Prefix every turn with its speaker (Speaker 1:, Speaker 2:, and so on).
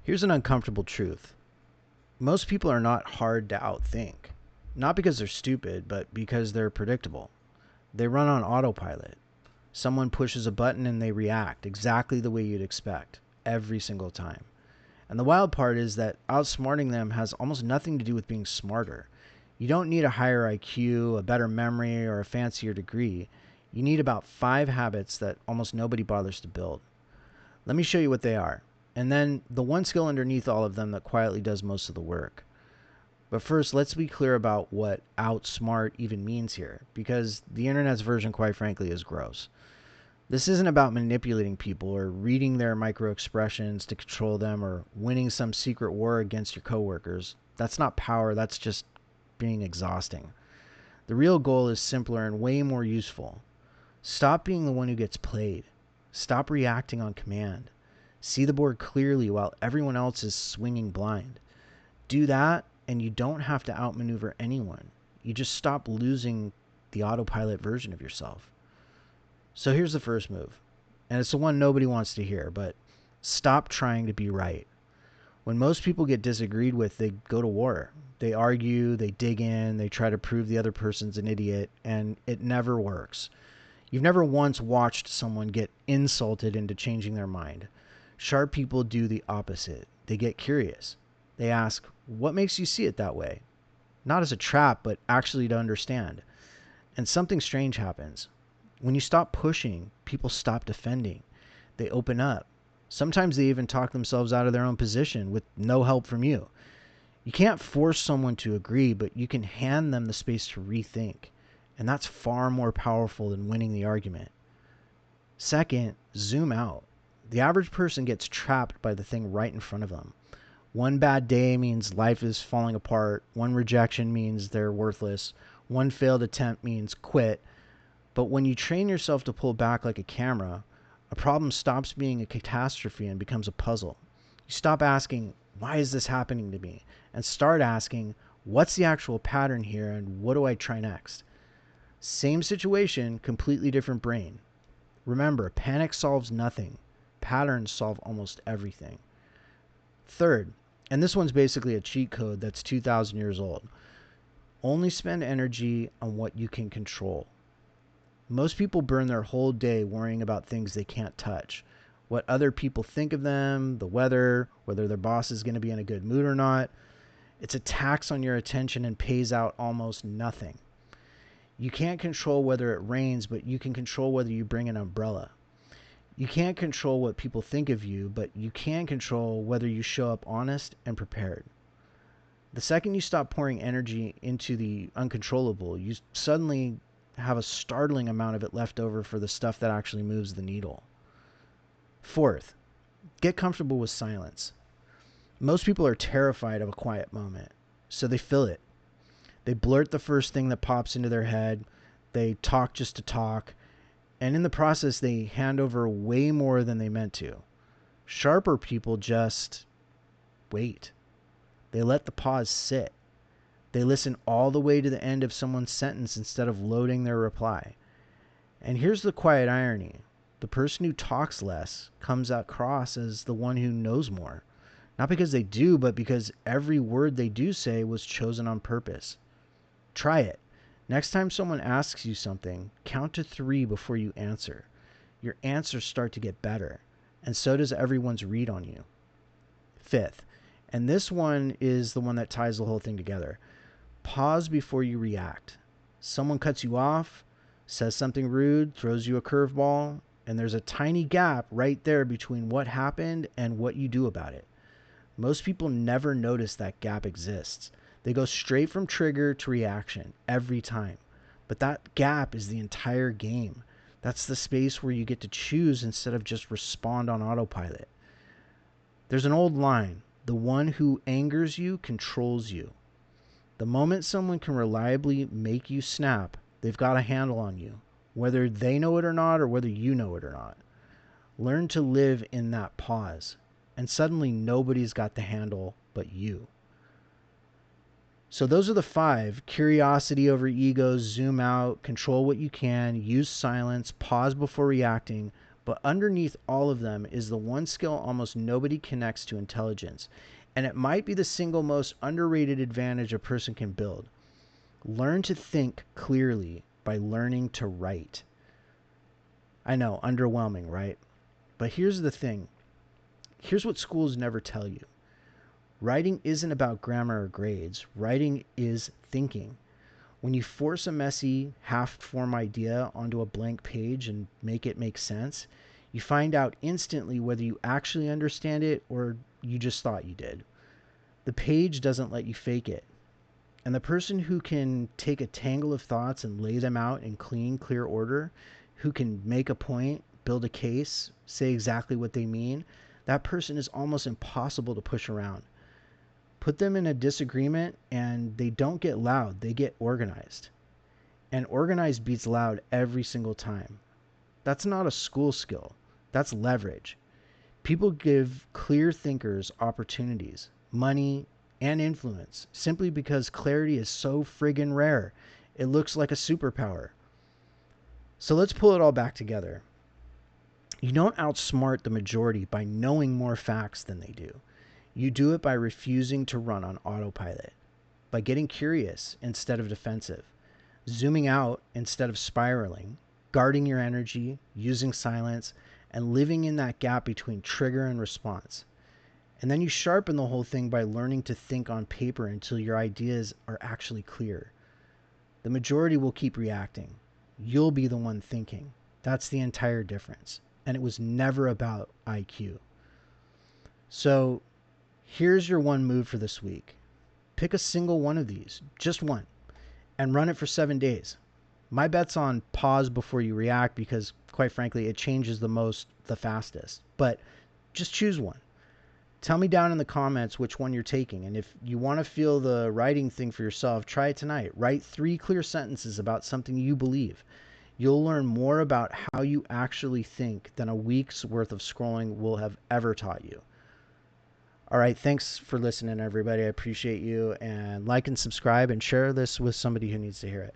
Speaker 1: Here's an uncomfortable truth. Most people are not hard to outthink. Not because they're stupid, but because they're predictable. They run on autopilot. Someone pushes a button and they react exactly the way you'd expect, every single time. And the wild part is that outsmarting them has almost nothing to do with being smarter. You don't need a higher IQ, a better memory, or a fancier degree. You need about 5 habits that almost nobody bothers to build. Let me show you what they are. And then the one skill underneath all of them that quietly does most of the work. But first, let's be clear about what outsmart even means here, because the internet's version, quite frankly, is gross. This isn't about manipulating people or reading their micro expressions to control them or winning some secret war against your coworkers. That's not power, that's just being exhausting. The real goal is simpler and way more useful. Stop being the one who gets played. Stop reacting on command. See the board clearly while everyone else is swinging blind. Do that, and you don't have to outmaneuver anyone. You just stop losing the autopilot version of yourself. So here's the first move, and it's the one nobody wants to hear, but stop trying to be right. When most people get disagreed with, they go to war. They argue, they dig in, they try to prove the other person's an idiot, and it never works. You've never once watched someone get insulted into changing their mind. Sharp people do the opposite. They get curious. They ask, what makes you see it that way? Not as a trap, but actually to understand. And something strange happens. When you stop pushing, people stop defending. They open up. Sometimes they even talk themselves out of their own position with no help from you. You can't force someone to agree, but you can hand them the space to rethink. And that's far more powerful than winning the argument. Second, zoom out. The average person gets trapped by the thing right in front of them. One bad day means life is falling apart. One rejection means they're worthless. One failed attempt means quit. But when you train yourself to pull back like a camera, a problem stops being a catastrophe and becomes a puzzle. You stop asking, why is this happening to me? And start asking, what's the actual pattern here and what do I try next? Same situation, completely different brain. Remember, panic solves nothing. Patterns solve almost everything. Third, and this one's basically a cheat code that's 2,000 years old. Only spend energy on what you can control. Most people burn their whole day worrying about things they can't touch. What other people think of them, the weather, whether their boss is going to be in a good mood or not. It's a tax on your attention and pays out almost nothing. You can't control whether it rains, but you can control whether you bring an umbrella. You can't control what people think of you, but you can control whether you show up honest and prepared. The second you stop pouring energy into the uncontrollable, you suddenly have a startling amount of it left over for the stuff that actually moves the needle. Fourth, get comfortable with silence. Most people are terrified of a quiet moment, so they fill it. They blurt the first thing that pops into their head. They talk just to talk. And in the process, they hand over way more than they meant to. Sharper people just wait. They let the pause sit. They listen all the way to the end of someone's sentence instead of loading their reply. And here's the quiet irony. The person who talks less comes across as the one who knows more. Not because they do, but because every word they do say was chosen on purpose. Try it. Next time someone asks you something, count to 3 before you answer. Your answers start to get better, and so does everyone's read on you. Fifth, and this one is the one that ties the whole thing together. Pause before you react. Someone cuts you off, says something rude, throws you a curveball, and there's a tiny gap right there between what happened and what you do about it. Most people never notice that gap exists. They go straight from trigger to reaction every time. But that gap is the entire game. That's the space where you get to choose instead of just respond on autopilot. There's an old line, the one who angers you controls you. The moment someone can reliably make you snap, they've got a handle on you, whether they know it or not or whether you know it or not. Learn to live in that pause, and suddenly nobody's got the handle but you. So those are the 5. Curiosity over ego, zoom out, control what you can, use silence, pause before reacting. But underneath all of them is the one skill almost nobody connects to intelligence. And it might be the single most underrated advantage a person can build. Learn to think clearly by learning to write. I know, underwhelming, right? But here's the thing. Here's what schools never tell you. Writing isn't about grammar or grades. Writing is thinking. When you force a messy, half-formed idea onto a blank page and make it make sense, you find out instantly whether you actually understand it or you just thought you did. The page doesn't let you fake it. And the person who can take a tangle of thoughts and lay them out in clean, clear order, who can make a point, build a case, say exactly what they mean, that person is almost impossible to push around. Put them in a disagreement and they don't get loud, they get organized. And organized beats loud every single time. That's not a school skill, that's leverage. People give clear thinkers opportunities, money, and influence simply because clarity is so friggin' rare. It looks like a superpower. So let's pull it all back together. You don't outsmart the majority by knowing more facts than they do. You do it by refusing to run on autopilot, by getting curious instead of defensive, zooming out instead of spiraling, guarding your energy, using silence, and living in that gap between trigger and response. And then you sharpen the whole thing by learning to think on paper until your ideas are actually clear. The majority will keep reacting. You'll be the one thinking. That's the entire difference. And it was never about IQ. So here's your one move for this week. Pick a single one of these, just one, and run it for 7 days. My bet's on pause before you react because, quite frankly, it changes the fastest. But just choose one. Tell me down in the comments which one you're taking. And if you want to feel the writing thing for yourself, try it tonight. Write 3 clear sentences about something you believe. You'll learn more about how you actually think than a week's worth of scrolling will have ever taught you. All right, thanks for listening, everybody. I appreciate you. And like and subscribe and share this with somebody who needs to hear it.